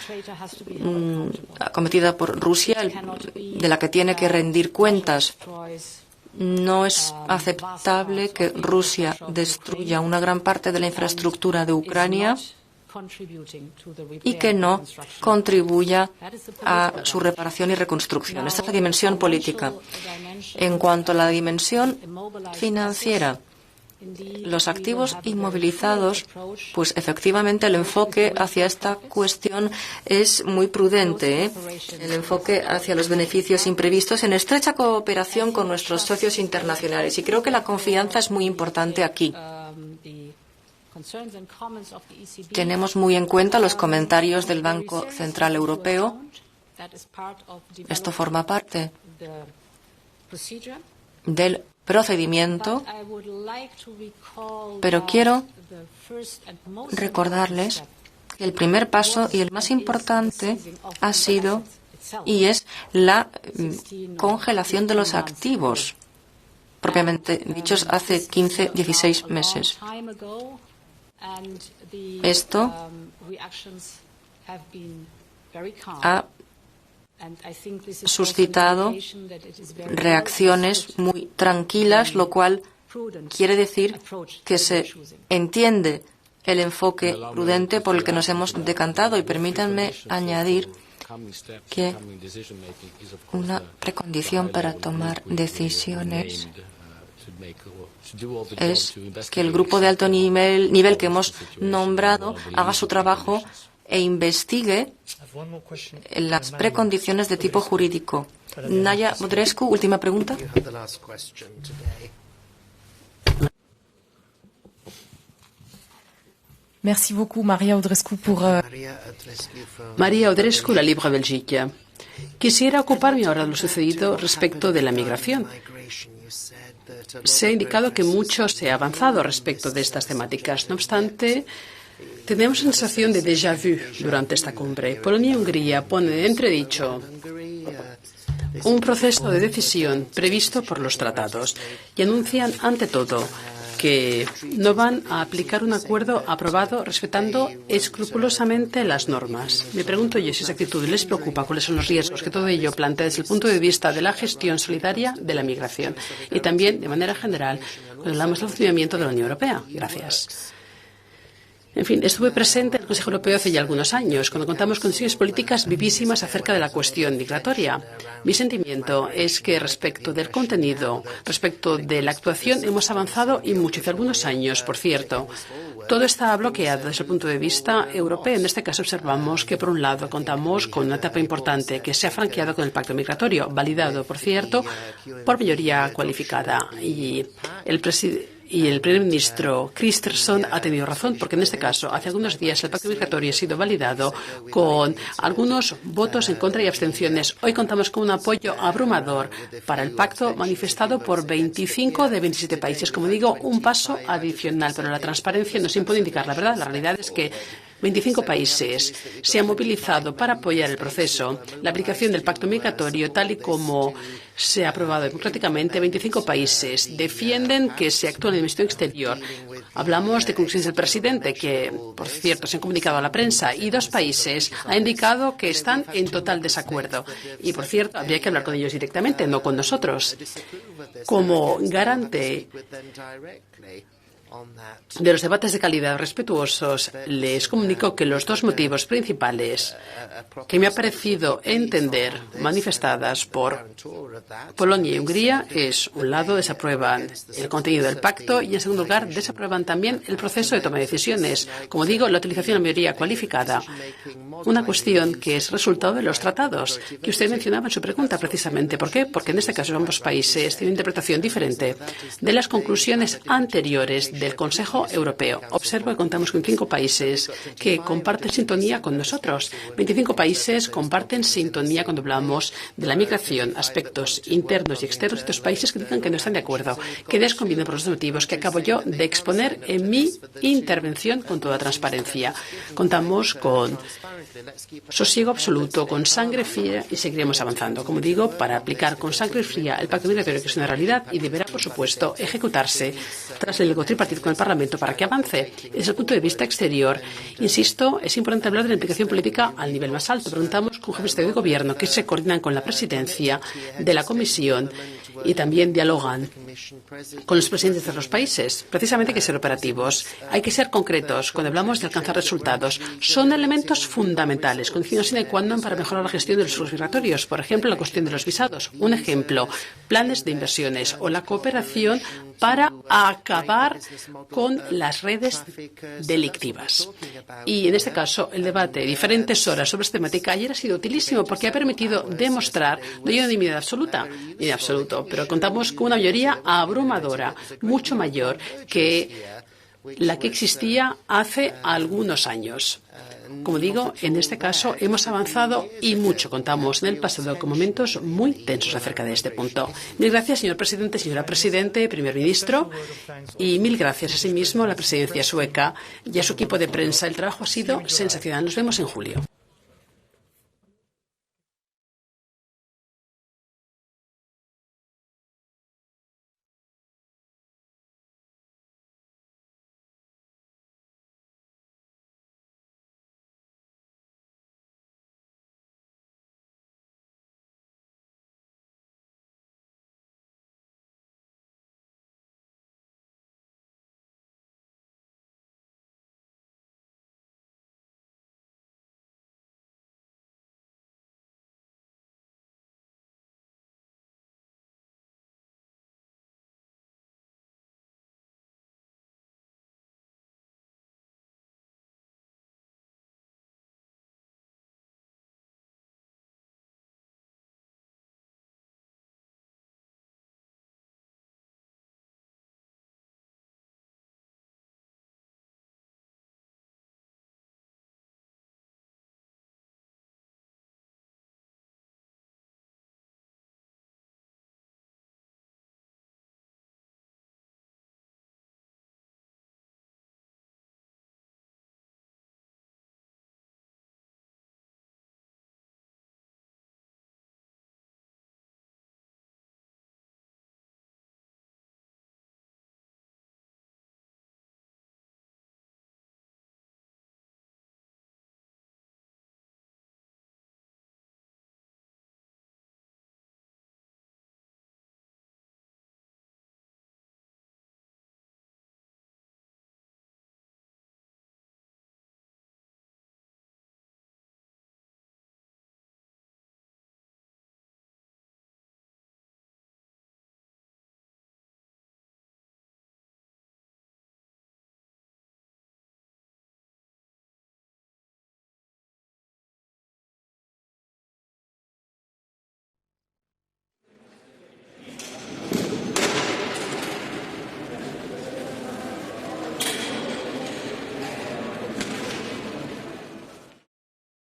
cometida por Rusia, de la que tiene que rendir cuentas. No es aceptable que Rusia destruya una gran parte de la infraestructura de Ucrania y que no contribuya a su reparación y reconstrucción. Esta es la dimensión política. En cuanto a la dimensión financiera, los activos inmovilizados, pues efectivamente el enfoque hacia esta cuestión es muy prudente, el enfoque hacia los beneficios imprevistos en estrecha cooperación con nuestros socios internacionales. Y creo que la confianza es muy importante aquí. Tenemos muy en cuenta los comentarios del Banco Central Europeo. Esto forma parte del procedimiento, pero quiero recordarles que el primer paso y el más importante ha sido y es la congelación de los activos, propiamente dichos hace 15, 16 meses. Esto ha suscitado reacciones muy tranquilas, lo cual quiere decir que se entiende el enfoque prudente por el que nos hemos decantado. Y permítanme añadir que una precondición para tomar decisiones es que el grupo de alto nivel que hemos nombrado haga su trabajo e investigue las precondiciones de tipo jurídico. Naya Bodrescu, última pregunta. Merci beaucoup, Maria Odrescu, María Odrescu, La Libre Belgique. Quisiera ocuparme ahora de lo sucedido respecto de la migración. Se ha indicado que mucho se ha avanzado respecto de estas temáticas. No obstante, tenemos una sensación de déjà vu durante esta cumbre. Polonia y Hungría ponen en entredicho un proceso de decisión previsto por los tratados y anuncian, ante todo, que no van a aplicar un acuerdo aprobado respetando escrupulosamente las normas. Me pregunto yo si esa actitud les preocupa, cuáles son los riesgos que todo ello plantea desde el punto de vista de la gestión solidaria de la migración y también, de manera general, cuando hablamos del funcionamiento de la Unión Europea. Gracias. En fin, estuve presente en el Consejo Europeo hace ya algunos años, cuando contamos con decisiones políticas vivísimas acerca de la cuestión migratoria. Mi sentimiento es que respecto del contenido, respecto de la actuación, hemos avanzado y mucho, hace algunos años, por cierto. Todo está bloqueado desde el punto de vista europeo. En este caso observamos que, por un lado, contamos con una etapa importante que se ha franqueado con el pacto migratorio, validado, por cierto, por mayoría cualificada. Y el primer ministro Kristersson ha tenido razón, porque en este caso, hace algunos días, el pacto migratorio ha sido validado con algunos votos en contra y abstenciones. Hoy contamos con un apoyo abrumador para el pacto manifestado por 25 de 27 países. Como digo, un paso adicional, pero la transparencia nos impone indicar la verdad. La realidad es que 25 países se han movilizado para apoyar el proceso, la aplicación del pacto migratorio tal y como se ha aprobado democráticamente. 25 países defienden que se actúe en la dimensión exterior. Hablamos de conclusiones del presidente, que, por cierto, se han comunicado a la prensa, y 2 países han indicado que están en total desacuerdo. Y, por cierto, habría que hablar con ellos directamente, no con nosotros. Como garante de los debates de calidad respetuosos, les comunico que los 2 motivos principales que me ha parecido entender manifestadas por Polonia y Hungría es, un lado, desaprueban el contenido del pacto y, en segundo lugar, desaprueban también el proceso de toma de decisiones. Como digo, la utilización de la mayoría cualificada, una cuestión que es resultado de los tratados, que usted mencionaba en su pregunta precisamente. ¿Por qué? Porque en este caso ambos países tienen una interpretación diferente de las conclusiones anteriores del Consejo Europeo. Observo que contamos con 5 países que comparten sintonía con nosotros. 25 países comparten sintonía cuando hablamos de la migración, aspectos internos y externos de estos países que digan que no están de acuerdo. Que desconviene por los motivos que acabo yo de exponer en mi intervención con toda transparencia. Contamos con sosiego absoluto, con sangre fría y seguiremos avanzando, como digo, para aplicar con sangre fría el pacto migratorio, que es una realidad y deberá, por supuesto, ejecutarse tras el diálogo tripartito con el Parlamento para que avance. Desde el punto de vista exterior, insisto, es importante hablar de la implicación política al nivel más alto. Preguntamos con jefes de Estado y Gobierno que se coordinan con la presidencia de la Comisión y también dialogan con los presidentes de los países. Precisamente hay que ser operativos, hay que ser concretos cuando hablamos de alcanzar resultados. Son elementos fundamentales, condiciones sine qua non para mejorar la gestión de los flujos migratorios. Por ejemplo, la cuestión de los visados. Un ejemplo, planes de inversiones o la cooperación para acabar con las redes delictivas. Y en este caso, el debate de diferentes horas sobre esta temática ayer ha sido utilísimo porque ha permitido demostrar, no hay unanimidad absoluta, ni en absoluto, pero contamos con una mayoría abrumadora, mucho mayor que la que existía hace algunos años. Como digo, en este caso hemos avanzado y mucho. Contamos en el pasado con momentos muy tensos acerca de este punto. Mil gracias, señor presidente, señora presidente, primer ministro, y mil gracias asimismo a la presidencia sueca y a su equipo de prensa. El trabajo ha sido sensacional. Nos vemos en julio.